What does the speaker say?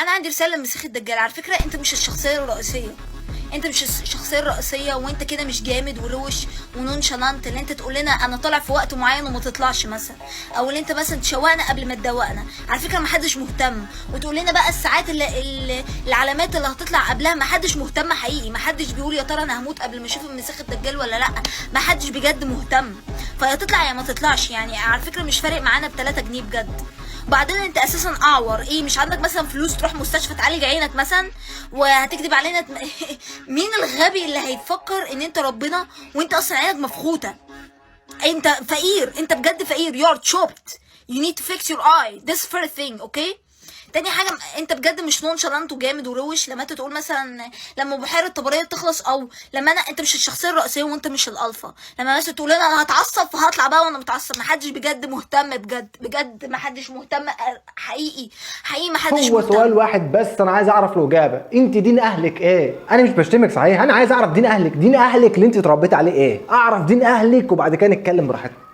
انا عندي رساله لمسيخ الدجال. على فكره انت مش الشخصيه الرئيسيه، انت مش الشخصيه الرئيسيه، وانت كده مش جامد وروش ونونشالانت اللي انت تقول لنا انا طالع في وقت معين وما تطلعش مثلا، او اللي انت مثلا تشوقنا قبل ما تدوقنا. على فكره ما حدش مهتم، وتقول لنا بقى الساعات اللي العلامات اللي هتطلع قبلها. ما حدش مهتم حقيقي، ما حدش بيقول يا ترى انا هموت قبل ما اشوف المسيخ الدجال ولا لا. ما حدش بجد مهتم، فيا تطلع يا ما تطلعش. يعني على فكره مش فارق معانا ب3 جنيه بجد. وبعدين انت اساسا اعور، ايه مش عندك مثلا فلوس تروح مستشفى تعالج عينك مثلا وهتكذب علينا؟ مين الغبي اللي هيفكر ان انت ربنا وانت اصلا عينك مفخوته؟ انت فقير، انت بجد فقير. you're chopped, you need to fix your eye, this first thing. اوكي، تاني حاجة، انت بجد مش نونشالانت وجامد وروش لما انت تقول مثلا لما بحيرة طبرية تخلص، او لما انت مش الشخصية الرئيسية وانت مش الالفا. لما مثلا تقول انا هتعصب فهطلع بقى وانا متعصب. محدش بجد مهتم، بجد محدش مهتم حقيقي، حقيقي محدش هو مهتم. سؤال واحد بس انا عايز اعرف له اجابه، انت دين اهلك ايه؟ انا مش بشتمك صحيح، انا عايز اعرف دين اهلك اللي انت اتربيتي عليه ايه؟ اعرف دين اهلك وبعد كده نتكلم براحتنا.